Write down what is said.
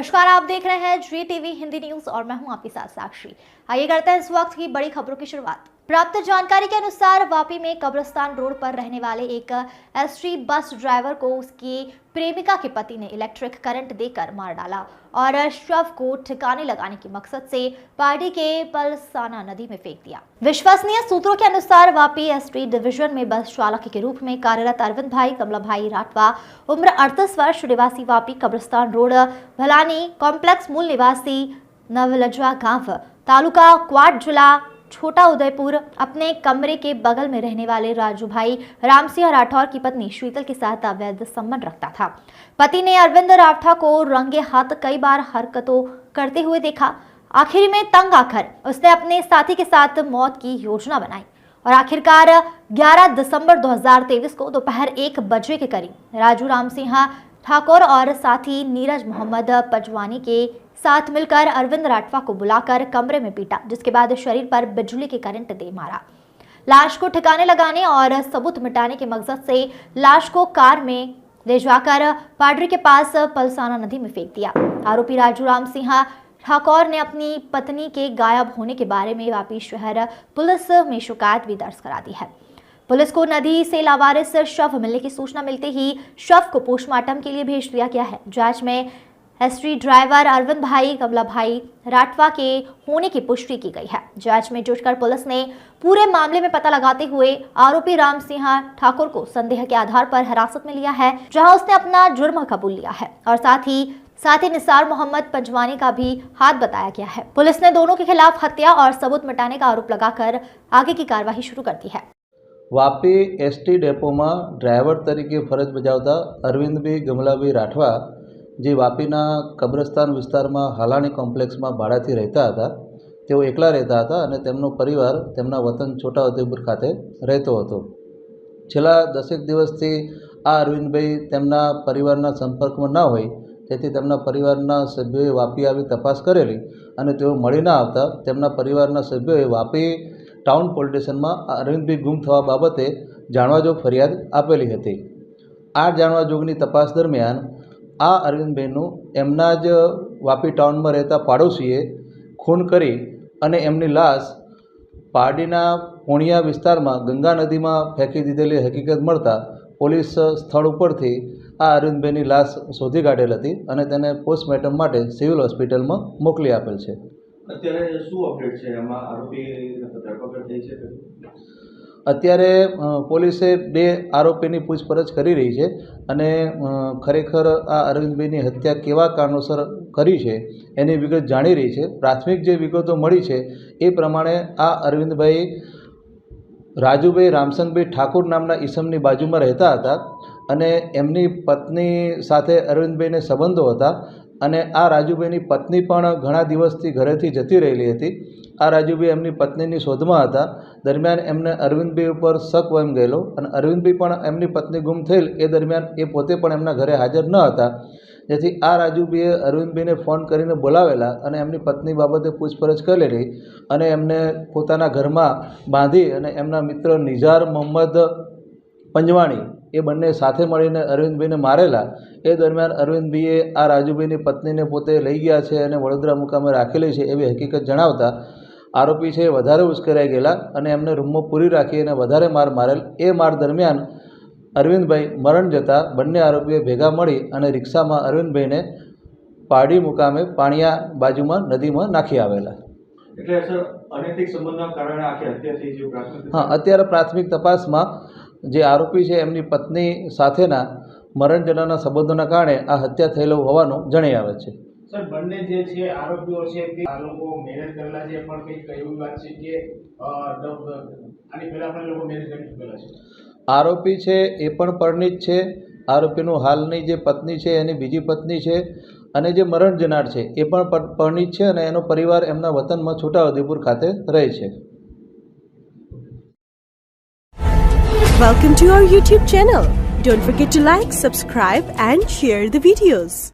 नमस्कार, आप देख रहे हैं जी टीवी हिंदी न्यूज और मैं हूं आपके साथ साक्षी। आइए करते हैं इस वक्त की बड़ी खबरों की शुरुआत। प्राप्त जानकारी के अनुसार वापी में कब्रिस्तान रोड पर रहने वाले एक एसटी बस ड्राइवर को उसकी प्रेमिका के पति ने इलेक्ट्रिक करंट देकर मार डाला और शव को ठिकाने लगाने के मकसद से पार्टी के पलसाना नदी में फेंक दिया। विश्वसनीय सूत्रों के अनुसार वापी एसटी डिवीजन में बस चालक के रूप में कार्यरत अरविंद भाई कमला भाई राठवा, उम्र 38 वर्ष, निवासी वापी कब्रिस्तान रोड, भलानी कॉम्प्लेक्स, मूल निवासी नवलजा गांव, तालुका क्वाड, जिला छोटा उदयपुर, अपने कमरे के बगल में रहने वाले राजू भाई रामसिंह राठौर की पत्नी शीतल के साथ अवैध संबंध रखता था। पति ने अरविंद राठवा को रंगे हाथ कई बार हरकतों करते हुए देखा। आखिर में तंग आकर उसने अपने साथी के साथ मौत की योजना बनाई और आखिरकार 11 दिसंबर 2023 को दोपहर 1 बजे के करीब राजू रामसिंह ठाकुर और साथी नीरज मोहम्मद पजवानी के साथ मिलकर अरविंद राठवा को बुलाकर कमरे में पीटा, जिसके बाद शरीर पर बिजली के करंट दे मारा। लाश को ठिकाने लगाने और सबूत मिटाने के मकसद से लाश को कार में ले जाकर पाडरी के पास पलसाना नदी में फेंक दिया। आरोपी राजू रामसिंह ठाकुर ने अपनी पत्नी के गायब होने के बारे में वापी शहर पुलिस में शिकायत भी दर्ज करा दी है। पुलिस को नदी से लावारिस शव मिलने की सूचना मिलते ही शव को पोस्टमार्टम के लिए भेज दिया गया है। जांच में एसटी ड्राइवर अरविंद भाई कमला भाई राठवा के होने की पुष्टि की गई है। जांच में जुटकर पुलिस ने पूरे मामले में पता लगाते हुए आरोपी रामसिंह ठाकुर को संदेह के आधार पर हिरासत में लिया है, जहां उसने अपना जुर्म कबूल लिया है और साथ ही निसार मोहम्मद पंजवानी का भी हाथ बताया गया है। पुलिस ने दोनों के खिलाफ हत्या और सबूत मिटाने का आरोप लगाकर आगे की कार्यवाही शुरू कर दी है। वापी एसटी डेपो में ड्राइवर तरीके फरज बजावता अरविंदभाई गमलाभाई राठवा જે વાપીના કબ્રસ્તાન વિસ્તારમાં હાલાણી કોમ્પ્લેક્સમાં ભાડાથી રહેતા હતા, તેઓ એકલા રહેતા હતા અને તેમનો પરિવાર તેમના વતન છોટા ઉદેપુર ખાતે રહેતો હતો। છેલ્લા 10 દિવસથી આ અરવિંદભાઈ તેમના પરિવારના સંપર્કમાં ન હોય, તેથી તેમના પરિવારના સભ્યોએ વાપી આવી તપાસ કરેલી અને તેઓ મળી ન આવતા તેમના પરિવારના સભ્યોએ વાપી ટાઉન પોલીસ સ્ટેશનમાં અરવિંદભાઈ ગુમ થવા બાબતે જાણવાજોગ ફરિયાદ આપેલી હતી। આ જાણવાજોગની તપાસ દરમિયાન આ અરવિંદભાઈનું એમના જ વાપી ટાઉનમાં રહેતા પાડોશીએ ખૂન કરી અને એમની લાશ પારડીના પોણિયા વિસ્તારમાં ગંગા નદીમાં ફેંકી દીધેલી હકીકત મળતા પોલીસ સ્થળ ઉપરથી આ અરવિંદભાઈની લાશ શોધી કાઢેલ હતી અને તેને પોસ્ટમોર્ટમ માટે સિવિલ હોસ્પિટલમાં મોકલી આપેલ છે। અત્યારે શું અપડેટ છે એમાં? આરોપી ધરપકડ થઈ છે? અત્યારે પોલીસે 2 આરોપીની પૂછપરછ કરી રહી છે અને ખરેખર આ અરવિંદભાઈની હત્યા કેવા કારણોસર કરી છે એની વિગત જાણી રહી છે। પ્રાથમિક જે વિગતો મળી છે એ પ્રમાણે આ અરવિંદભાઈ રાજુભાઈ રામસંગભાઈ ઠાકુર નામના ઈસમની બાજુમાં રહેતા હતા અને એમની પત્ની સાથે અરવિંદભાઈને સંબંધો હતા અને આ રાજુભાઈની પત્ની પણ ઘણા દિવસથી ઘરેથી જતી રહેલી હતી। આ રાજુભાઈ એમની પત્નીની શોધમાં હતા, દરમિયાન એમને અરવિંદભાઈ ઉપર શક વમ ગયેલો અને અરવિંદભાઈ પણ એમની પત્ની ગુમ થયેલ એ દરમિયાન એ પોતે પણ એમના ઘરે હાજર ન હતા, જેથી આ રાજુભાઈએ અરવિંદભાઈને ફોન કરીને બોલાવેલા અને એમની પત્ની બાબતે પૂછપરછ કરેલી અને એમને પોતાના ઘરમાં બાંધી અને એમના મિત્ર નિઝાર મોહમ્મદ પંજવાણી એ બંને સાથે મળીને અરવિંદભાઈને મારેલા। એ દરમિયાન અરવિંદભાઈએ આ રાજુભાઈની પત્નીને પોતે લઈ ગયા છે અને વડોદરા મુકામે રાખેલી છે એવી હકીકત જણાવતા આરોપી છે વધારે ઉશ્કેરાઈ ગયેલા અને એમને રૂમમાં પૂરી રાખી અને વધારે માર મારેલ। એ માર દરમિયાન અરવિંદભાઈ મરણ જતા બંને આરોપીઓ ભેગા મળી અને રિક્ષામાં અરવિંદભાઈને પારડી મુકામે પાણિયા બાજુમાં નદીમાં નાખી આવેલા। એટલે સર અનૈતિક સંબંધના કારણે આખી હત્યા થઈ છે પ્રાથમિક? હા, અત્યારે પ્રાથમિક તપાસમાં જે આરોપી છે એમની પત્ની સાથેના મરણ જનારના સંબંધોના કારણે આ હત્યા થયેલો હોવાનું જણાઈ આવે છે। સર, બંને જે છે આરોપીઓ છે તે આ લોકો મેરેજ કરેલા છે, પણ કંઈક એવી વાત છે કે આની પહેલા પણ લોકો મેરેજ કરી ચૂકેલા છે? આરોપી છે એ પણ પરણિત છે। આરોપીનું હાલની જે પત્ની છે એની બીજી પત્ની છે અને જે મરણ જનાર છે એ પણ પરણિત છે અને એનો પરિવાર એમના વતનમાં છોટા ઉદેપુર ખાતે રહે છે। Welcome to our YouTube channel. Don't forget to like, subscribe and share the videos.